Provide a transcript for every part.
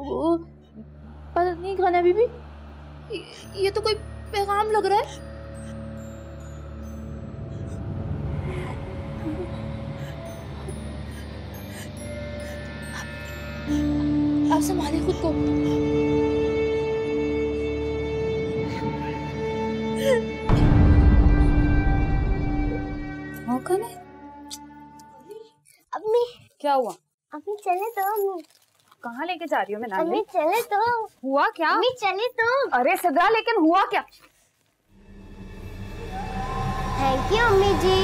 पता नहीं कौन है बीबी, ये तो कोई पैगाम लग रहा है। आप संभालिए खुद को। कौन है? अम्मी। क्या हुआ? अम्मी चले तो। अम्मी कहाँ लेके जा रही हो? मैं नानी। अम्मी चले तो। हुआ क्या? अम्मी चले तो। अरे सदरा, लेकिन हुआ क्या? थैंक यू अम्मी जी।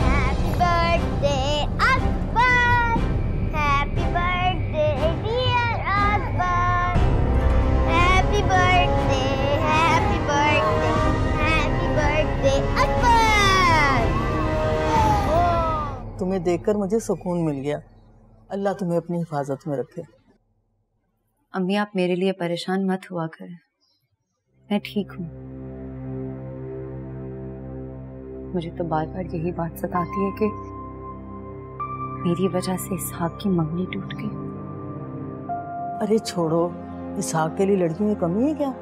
Happy birthday Akbar, happy birthday dear Akbar, happy birthday, happy birthday, happy birthday Akbar. तुम्हें देखकर मुझे सुकून मिल गया। अल्लाह तुम्हें अपनी हिफाजत में रखे। अम्मी आप मेरे लिए परेशान मत हुआ करें, मैं ठीक हूँ। मुझे तो बार बार यही बात सताती है कि मेरी वजह से इसहाक की मंगनी टूट गई। अरे छोड़ो, इसहाक के लिए लड़कियों में कमी है क्या?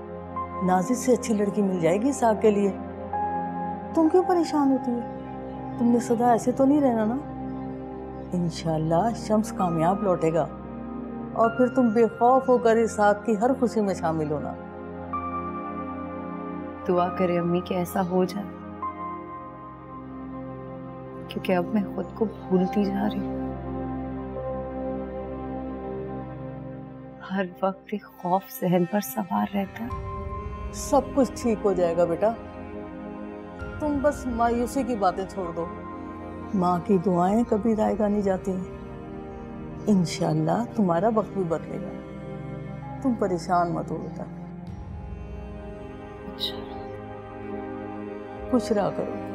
नाजिर से अच्छी लड़की मिल जाएगी इसहाक के लिए। तुम क्यों परेशान होती हो? तुमने सदा ऐसे तो नहीं रहना ना। इंशाल्लाह शम्स कामयाब लौटेगा और फिर तुम बेखौफ होकर इसहाक की हर खुशी में शामिल होना। दुआ करे अम्मी कि ऐसा हो जाए, क्योंकि अब मैं खुद को भूलती जा रही हूँ। हर वक्त एक खौफ जहन पर सवार रहता है। सब कुछ ठीक हो जाएगा बेटा, तुम बस मायूसी की बातें छोड़ दो। माँ की दुआएं कभी जायगा नहीं जाती। इंशाल्लाह तुम्हारा वक्त भी बदलेगा, तुम परेशान मत हो बेटा। खुश रहा करो।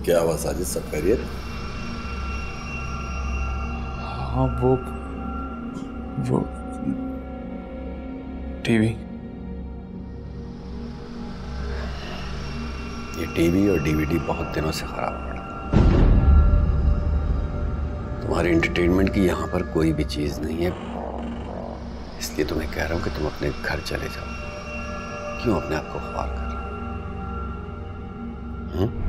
क्या हुआ साजिद, सब खैरियत? हाँ वो टीवी। ये टीवी और डीवीडी बहुत दिनों से खराब पड़ा। तुम्हारे एंटरटेनमेंट की यहाँ पर कोई भी चीज नहीं है। इसलिए तो मैं कह रहा हूं कि तुम अपने घर चले जाओ। क्यों अपने आप को ख्वार कर रहे हो?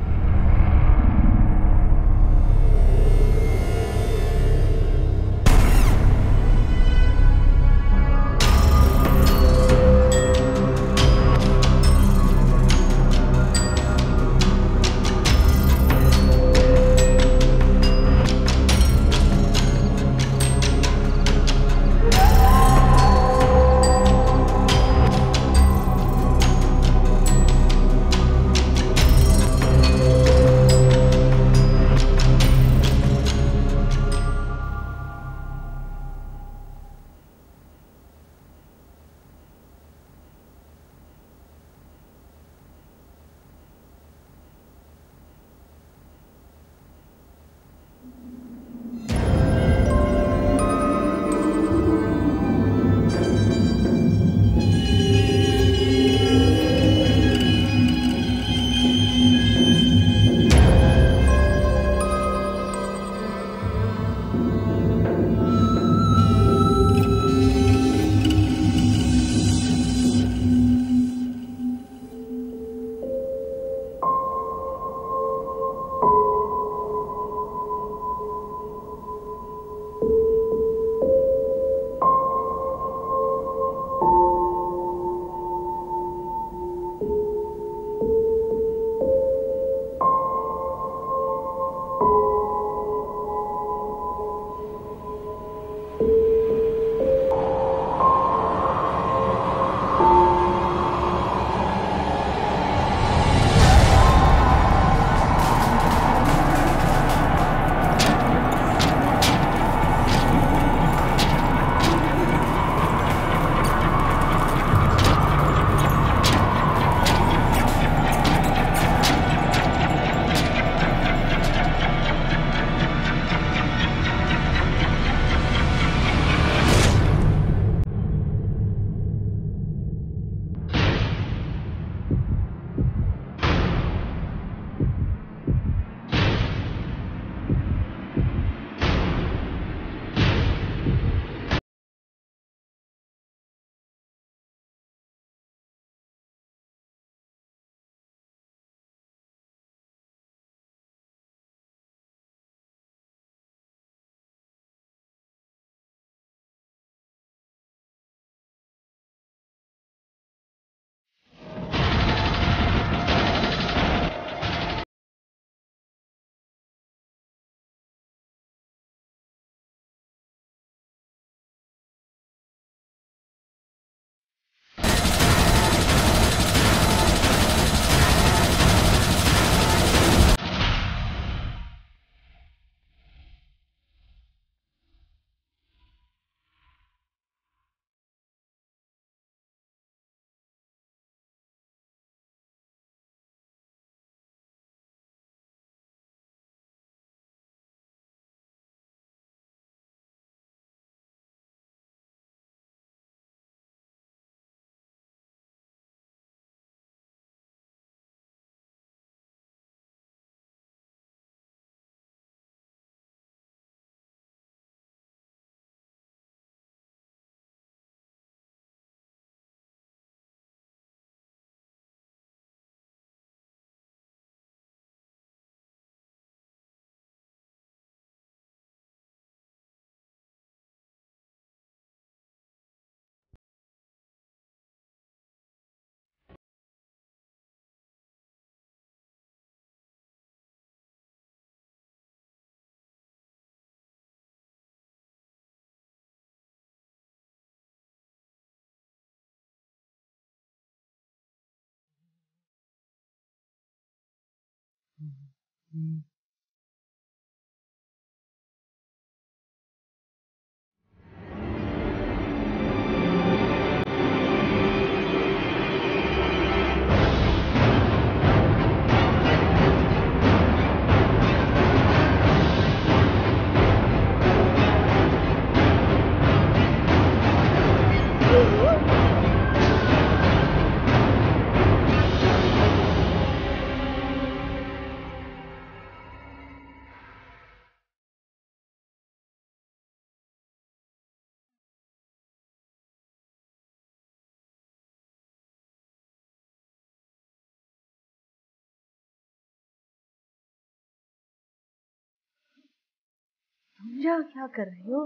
समझा क्या कर रही हो?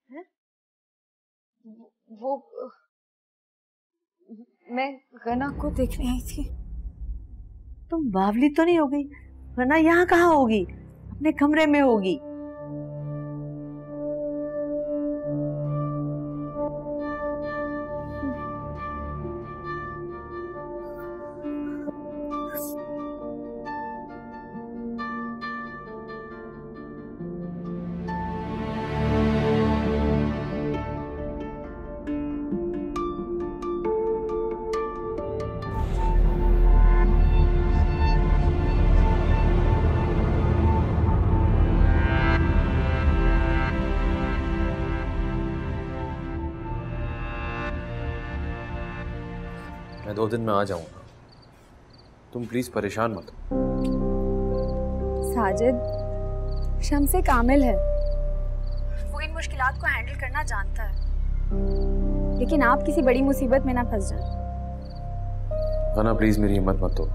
है? वो मैं गना को देखने आई थी। तुम बावली तो नहीं हो गई? वरना यहाँ कहाँ होगी? अपने कमरे में होगी। मैं 2 दिन में आ जाऊंगा, तुम प्लीज परेशान मत हो। साजिद, शम्से कामिल है, वो इन मुश्किलात को हैंडल करना जानता है, लेकिन आप किसी बड़ी मुसीबत में ना फंस जाएं। गना प्लीज मेरी हिम्मत मत तोड़,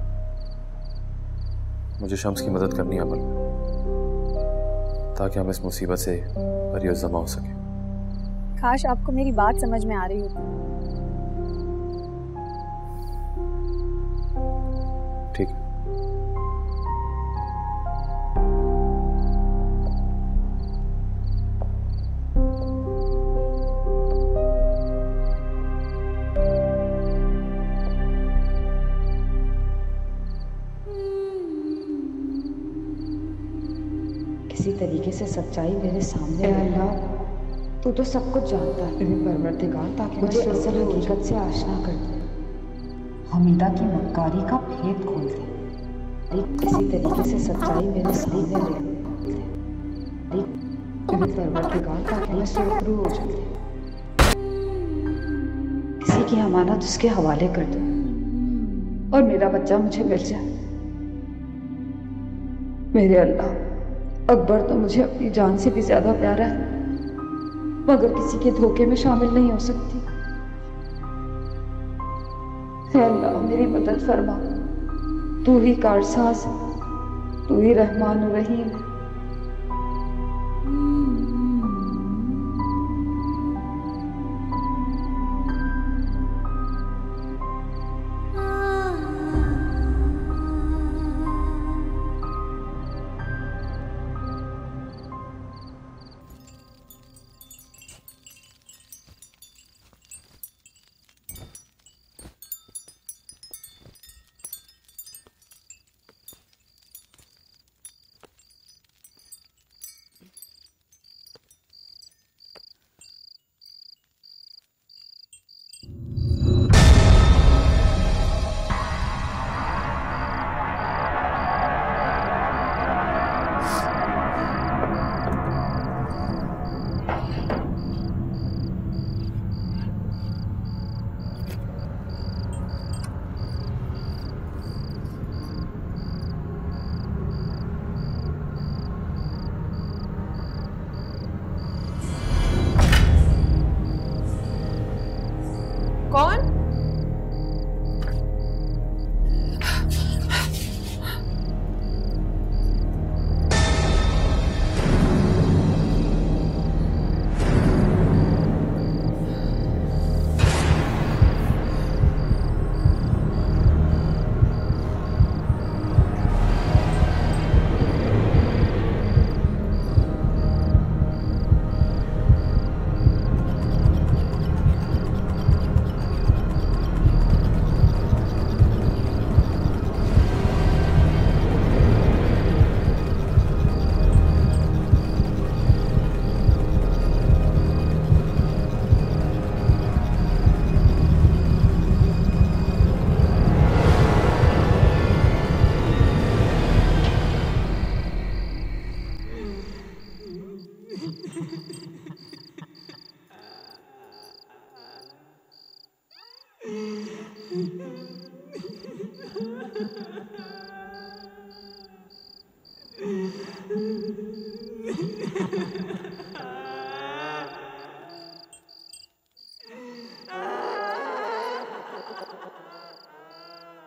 मुझे शम्स की मदद करनी है अमल में, ताकि हम इस मुसीबत से बरी जमा हो सके। काश आपको मेरी बात समझ में आ रही होती। ठीक है। किसी तरीके से सच्चाई मेरे सामने है। अल्लाह, तू तो सब कुछ जानता है। परवरदिगार, ताकि मुझे असल हकीकत से आशना कर दे, हमीदा की मक्कारी का भेद खोल दे। किसी तरीके से सच्चाई मेरे सामने ले परवरदिगार, ताकि मैं सुरखरू हो जाए। किसी की अमानत उसके हवाले कर दो और मेरा बच्चा मुझे मिल जाए। मेरे अल्लाह, अकबर तो मुझे अपनी जान से भी ज्यादा प्यारा है, मगर किसी के धोखे में शामिल नहीं हो सकती। है अल्लाह, मेरी मदद फरमा। तू ही कारसाज, तू ही रहमान और रहीम। कौन?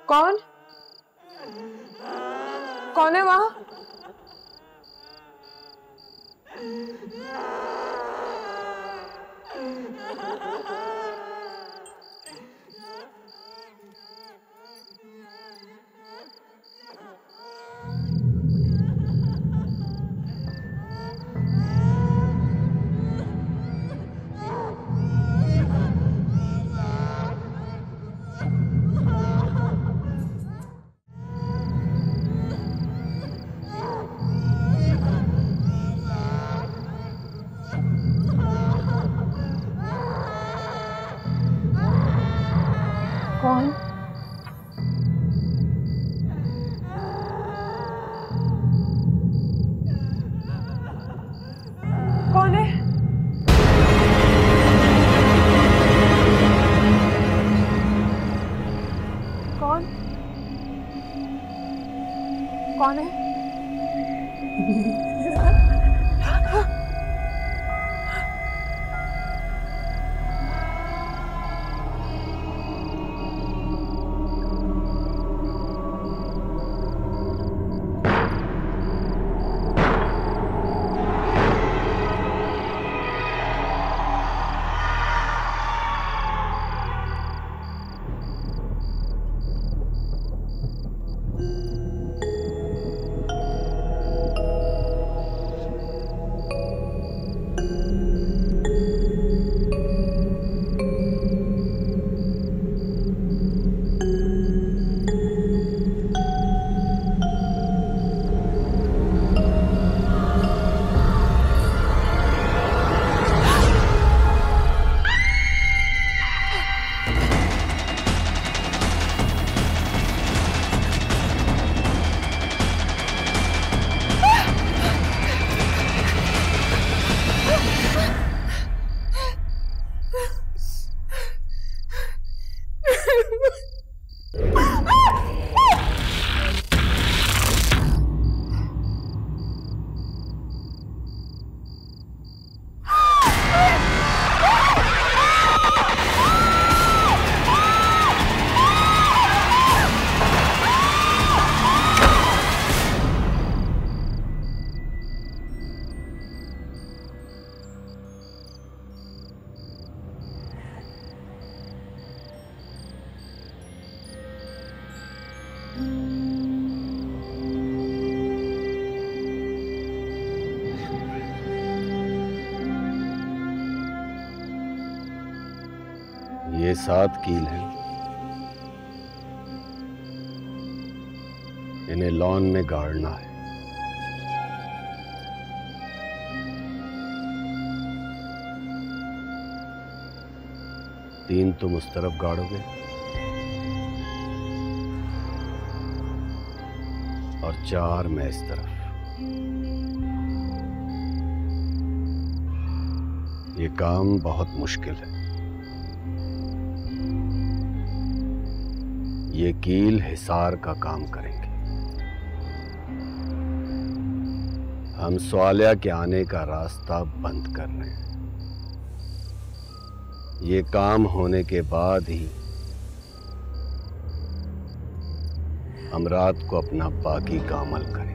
कौन? कौन है वहां? कौन? कौन है? कौन? कौन है? ये 7 कील हैं। इन्हें लॉन में गाड़ना है। तीन तुम उस तरफ गाड़ोगे और 4 मैं इस तरफ। ये काम बहुत मुश्किल है। ये कील हिसार का काम करेंगे। हम स्वालिया के आने का रास्ता बंद कर रहे हैं। ये काम होने के बाद ही हम रात को अपना बाकी का अमल करेंगे।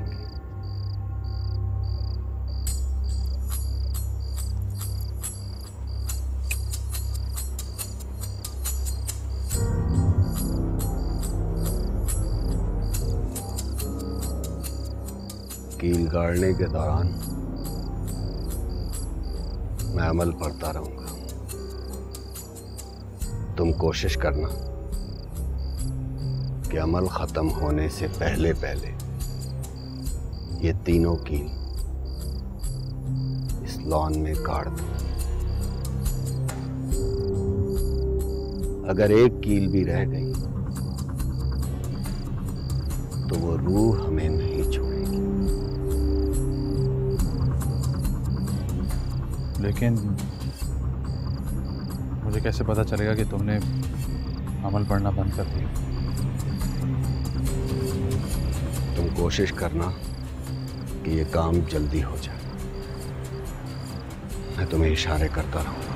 कील गाड़ने के दौरान मैं अमल पढ़ता रहूंगा। तुम कोशिश करना कि अमल खत्म होने से पहले पहले ये तीनों कील इस लॉन में गाड़ दो। अगर एक कील भी रह गई तो वो रूह हमें नहीं छोड़ेगी। लेकिन मुझे कैसे पता चलेगा कि तुमने अमल पढ़ना बंद कर दिया? तुम कोशिश करना कि ये काम जल्दी हो जाए। मैं तुम्हें इशारे करता रहूंगा।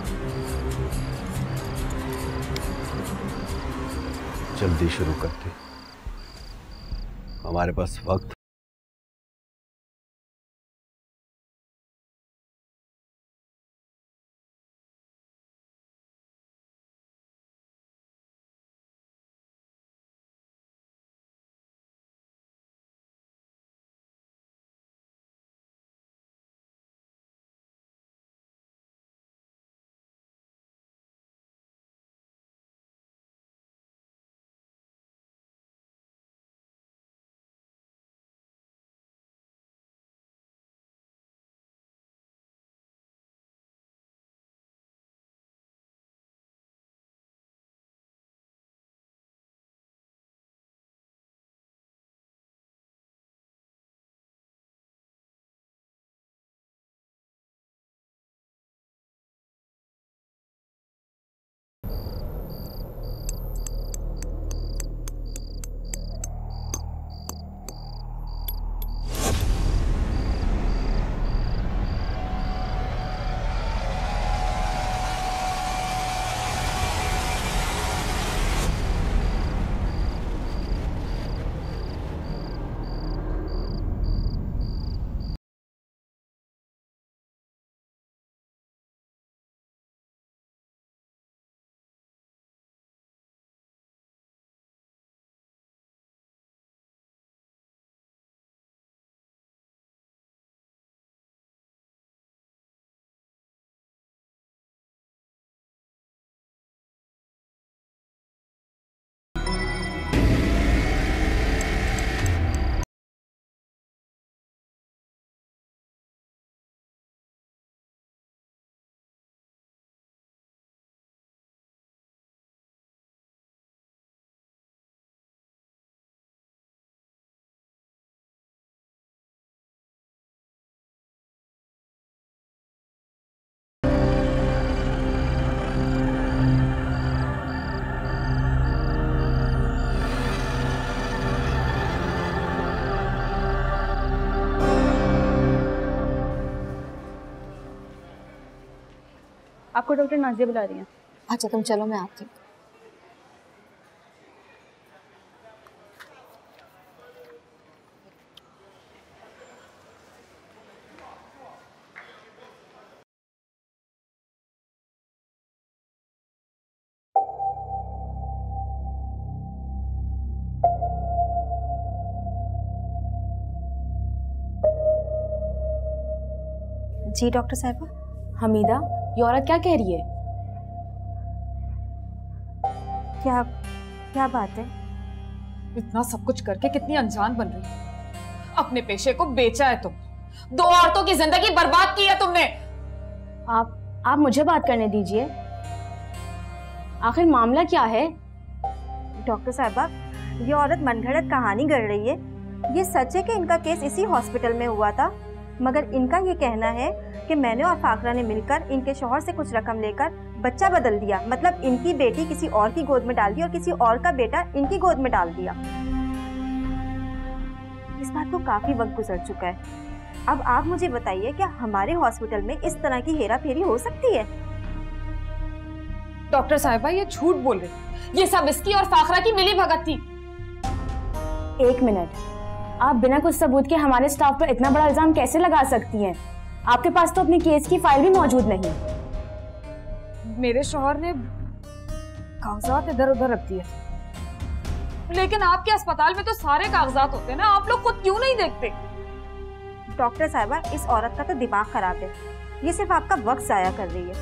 जल्दी शुरू करते, हमारे पास वक्त आपको डॉक्टर नाजिया बुला रही हैं। अच्छा तुम चलो, मैं आती हूँ। जी डॉक्टर साहिबा। हमीदा, ये औरत क्या कह रही है? क्या बात है? इतना सब कुछ करके कितनी अनजान बन रही है। अपने पेशे को बेचा है तुम, 2 औरतों की जिंदगी बर्बाद की है तुमने। आप मुझे बात करने दीजिए। आखिर मामला क्या है? डॉक्टर साहिबा, ये औरत मनगढ़ंत कहानी गढ़ रही है। ये सच है कि इनका केस इसी हॉस्पिटल में हुआ था, मगर इनका ये कहना है कि मैंने और फाकरा ने मिलकर इनके शौहर से कुछ रकम लेकर बच्चा बदल दिया। मतलब इनकी बेटी किसी और की गोद में डाल दी और किसी और का बेटा इनकी गोद में डाल दिया। इस बात को काफी वक्त गुजर चुका है। अब आप मुझे बताइए, क्या हमारे हॉस्पिटल में इस तरह की हेरा फेरी हो सकती है? डॉक्टर साहिबा, ये झूठ बोल रही। ये सब इसकी और फाकरा की मिली भगत थी। 1 मिनट, आप बिना कुछ सबूत के हमारे स्टाफ पर इतना बड़ा इल्जाम कैसे लगा सकती हैं? आपके पास तो अपनी केस की फाइल भी मौजूद नहीं। मेरे शौहर ने कागजात इधर उधर रख दिए, लेकिन आपके अस्पताल में तो सारे कागजात होते हैं ना, आप लोग खुद क्यों नहीं देखते? डॉक्टर साहिबा, इस औरत का तो दिमाग खराब है। ये सिर्फ आपका वक्त जाया कर रही है।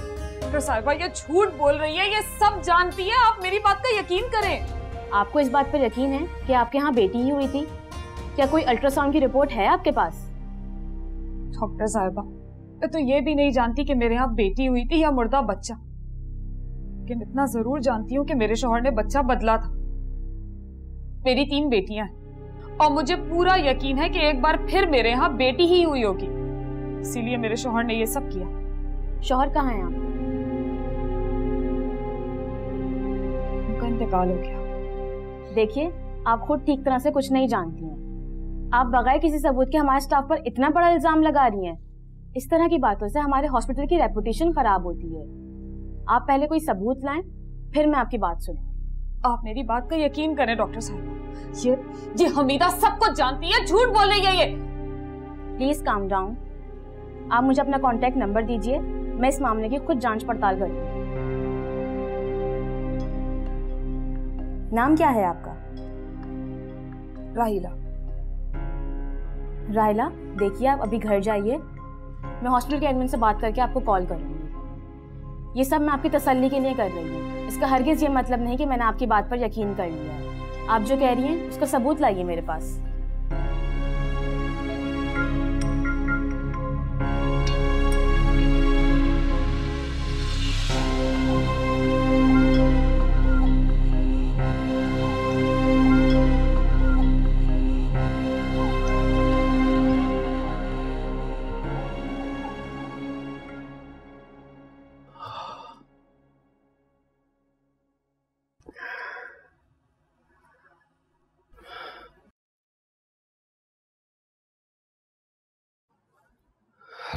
डॉक्टर साहिबा, ये झूठ बोल रही है, ये सब जानती है। आप मेरी बात का यकीन करें। आपको इस बात पर यकीन है कि आपके यहाँ बेटी ही हुई थी? क्या कोई अल्ट्रासाउंड की रिपोर्ट है आपके पास? डॉक्टर साहिबा, मैं तो ये भी नहीं जानती कि मेरे यहाँ बेटी हुई थी या मुर्दा बच्चा, लेकिन इतना जरूर जानती हूँ कि मेरे शौहर ने बच्चा बदला था। मेरी 3 बेटियां हैं और मुझे पूरा यकीन है कि एक बार फिर मेरे यहाँ बेटी ही हुई होगी, इसीलिए मेरे शौहर ने ये सब किया। शौहर कहाँ है आपका? उनका इंतकाल हो गया। देखिए, आप खुद ठीक तरह से कुछ नहीं जानती हैं। आप बगैर किसी सबूत के हमारे स्टाफ पर इतना बड़ा इल्जाम लगा रही हैं। इस तरह की बातों से हमारे हॉस्पिटल की रेपुटेशन खराब होती है। आप पहले कोई सबूत लाएं, फिर मैं आपकी बात सुनूंगी। आप मेरी बात का यकीन करें डॉक्टर साहब, ये हमीदा सब कुछ जानती है, झूठ बोल रही है ये। Please calm down. आप मुझे अपना कॉन्टेक्ट नंबर दीजिए, मैं इस मामले की खुद जांच पड़ताल करूंगी। नाम क्या है आपका? राहिला। राहिला, देखिए आप अभी घर जाइए, मैं हॉस्पिटल के एडमिन से बात करके आपको कॉल करूंगी। ये सब मैं आपकी तसल्ली के लिए कर रही हूँ। इसका हरगिज ये मतलब नहीं कि मैंने आपकी बात पर यकीन कर लिया है। आप जो कह रही हैं उसका सबूत लाइए मेरे पास।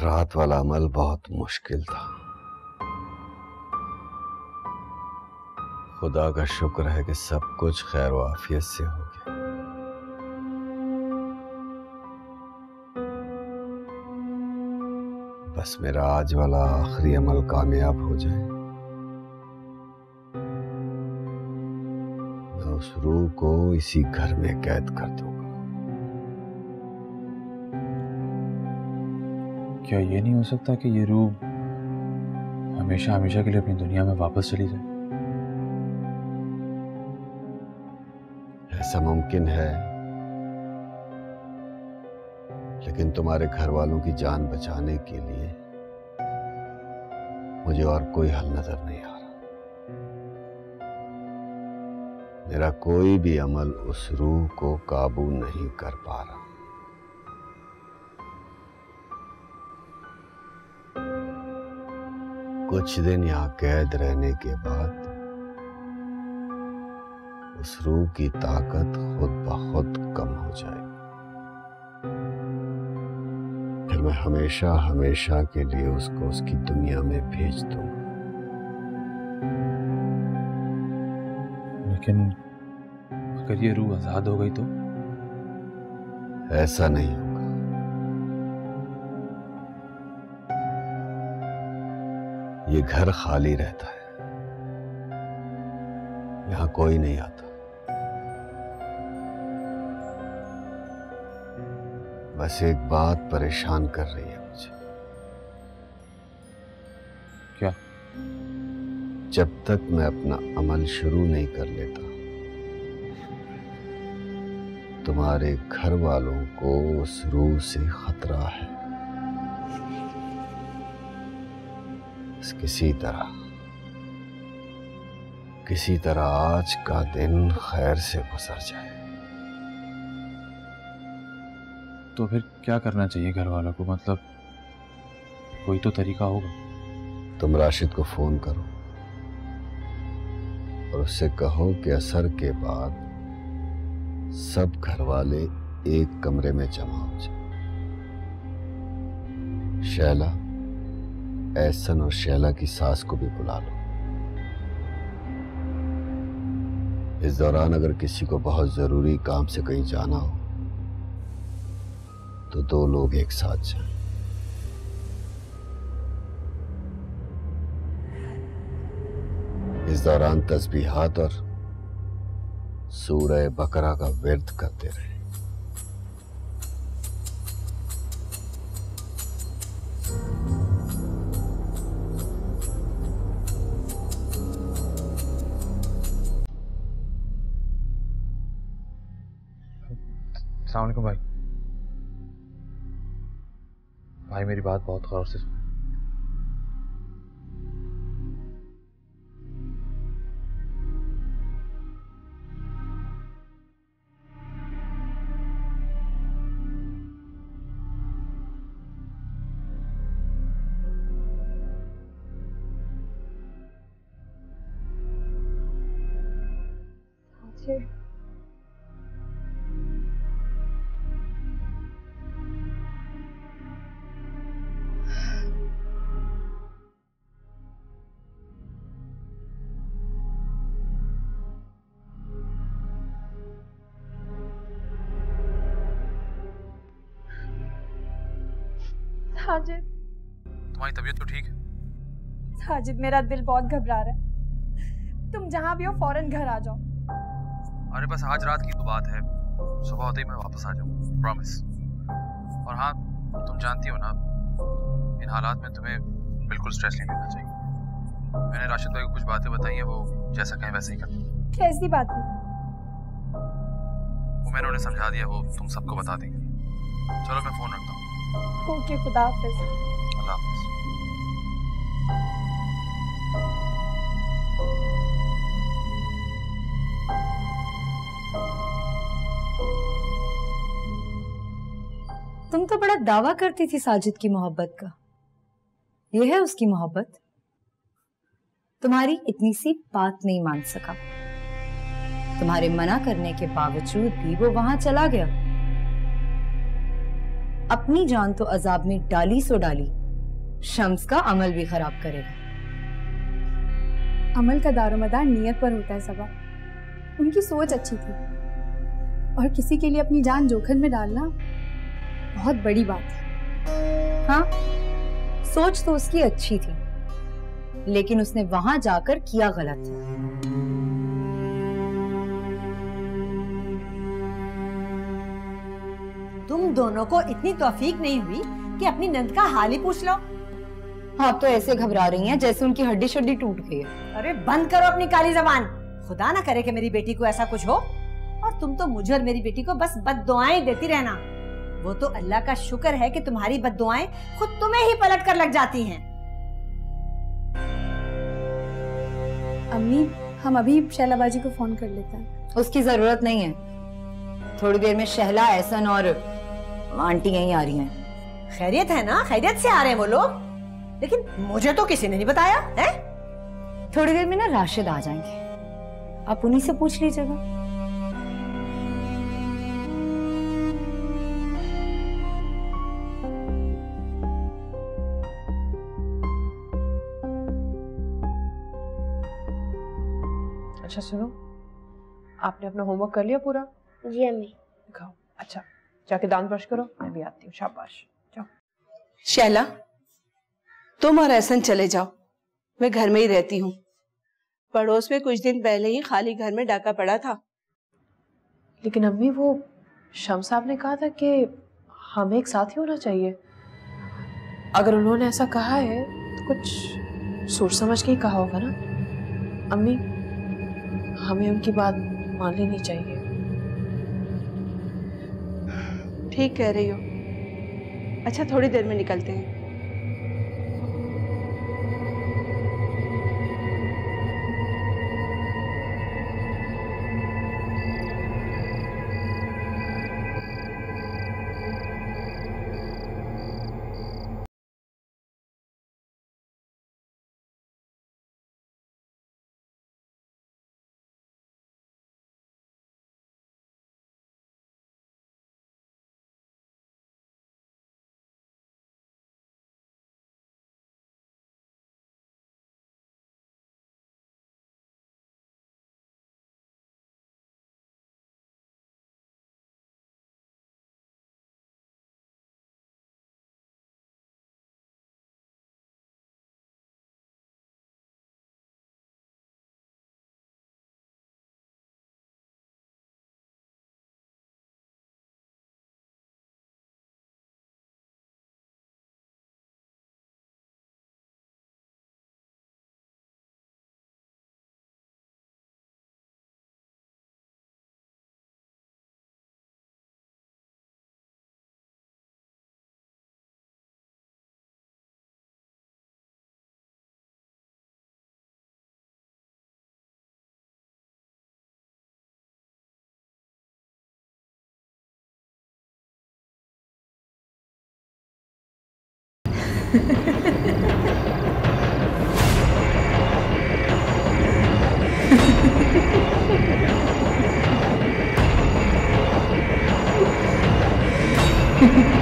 रात वाला अमल बहुत मुश्किल था। खुदा का शुक्र है कि सब कुछ खैर व आफियत से हो गया। बस मेरा आज वाला आखिरी अमल कामयाब हो जाए, मैं उस रूह को इसी घर में कैद कर दूंगा। क्या ये नहीं हो सकता कि ये रूह हमेशा हमेशा के लिए अपनी दुनिया में वापस चली जाए? ऐसा मुमकिन है, लेकिन तुम्हारे घर वालों की जान बचाने के लिए मुझे और कोई हल नजर नहीं आ रहा। मेरा कोई भी अमल उस रूह को काबू नहीं कर पा रहा। कुछ दिन यहां कैद रहने के बाद उस रूह की ताकत खुद ब खुद कम हो जाएगी। फिर मैं हमेशा हमेशा के लिए उसको उसकी दुनिया में भेज दूंगा। लेकिन अगर ये रूह आजाद हो गई तो? ऐसा नहीं होगा। ये घर खाली रहता है, यहां कोई नहीं आता। बस एक बात परेशान कर रही है मुझे। क्या? जब तक मैं अपना अमल शुरू नहीं कर लेता, तुम्हारे घर वालों को उस रूह से खतरा है। किसी तरह आज का दिन खैर से गुजर जाए। तो फिर क्या करना चाहिए घर वालों को? मतलब कोई तो तरीका होगा। तुम राशिद को फोन करो और उससे कहो कि असर के बाद सब घर वाले एक कमरे में जमा हो जाए। शैला, एहसन और शैला की सास को भी बुला लो। इस दौरान अगर किसी को बहुत जरूरी काम से कहीं जाना हो तो 2 लोग एक साथ जाएं। इस दौरान तस्बीहात और सूरह बकरा का विर्द करते रहे। अस्सलाम वालेकुम भाई। भाई मेरी बात बहुत गौर से सुन। साजिद, तुम्हारी तबीयत तो ठीक है? साजिद मेरा दिल बहुत घबरा रहा है। तुम जहाँ भी हो फौरन घर आ जाओ। अरे बस आज रात की तो बात है, सुबह होते ही मैं वापस आ जाऊँ, प्रॉमिस। और हाँ, तुम जानती हो ना, इन हालात में तुम्हें बिल्कुल स्ट्रेस नहीं लेना चाहिए। मैंने राशिद भाई को कुछ बातें बताई हैं, वो जैसा कहें वैसे ही करते। कैसी बात है? वो मैंने उन्हें समझा दिया, वो तुम सबको बता देंगे। चलो मैं फोन रखता हूँ। ओके, खुदा हाफिज। अल्लाह हाफिज। तुम तो बड़ा दावा करती थी साजिद की मोहब्बत का। ये है उसकी मोहब्बत? तुम्हारी इतनी सी बात नहीं मान सका। तुम्हारे मना करने के बावजूद भी वो वहां चला गया। अपनी जान तो अजाब में डाली सो डाली, शम्स का अमल भी खराब करेगा। अमल का दारोमदार नियत पर होता है सबा। उनकी सोच अच्छी थी और किसी के लिए अपनी जान जोखिम में डालना बहुत बड़ी बात है। हाँ, सोच तो उसकी अच्छी थी, लेकिन उसने वहां जाकर किया गलत। तुम दोनों को इतनी तौफीक नहीं हुई कि अपनी नंद का हाल ही पूछ लो। आप तो ऐसे घबरा रही हैं जैसे उनकी हड्डी शड्डी टूट गई है। अरे बंद करो अपनी काली जबान। खुदा ना करे कि मेरी बेटी को ऐसा कुछ हो, और तुम तो मुझे और मेरी बेटी को बस बद्दुआएं देती रहना। वो तो अल्लाह का शुक्र है कि तुम्हारी बद्दुआएं खुद तुम्हें ही पलट कर लग जाती हैं। अम्मी, हम अभी शैला बाजी को फोन कर लेते हैं। उसकी जरूरत नहीं है। थोड़ी देर में शहला, एहसन और आंटी यहीं आ रही हैं। खैरियत है ना? खैरियत से आ रहे हैं वो लोग, लेकिन मुझे तो किसी ने नहीं बताया है। थोड़ी देर में ना राशिद आ जाएंगे, आप उन्हीं से पूछ लीजिएगा। अच्छा सुनो, आपने अपना होमवर्क कर लिया पूरा? जी अम्मी। दिखाओ। अच्छा, जाके दांत ब्रश करो, मैं भी आती हूँ। शाबाश, जाओ। शैला, तुम और एहसन चले जाओ, मैं घर में ही रहती हूँ। पड़ोस में कुछ दिन पहले ही खाली घर में डाका पड़ा था। लेकिन अम्मी, वो शम्स साहब ने कहा था कि हमें एक साथ ही होना चाहिए। अगर उन्होंने ऐसा कहा है तो कुछ सोच समझ के ही कहा होगा ना। अम्मी, हमें उनकी बात मान लेनी चाहिए। ठीक कह रही हो। अच्छा, थोड़ी देर में निकलते हैं। Ha ha ha.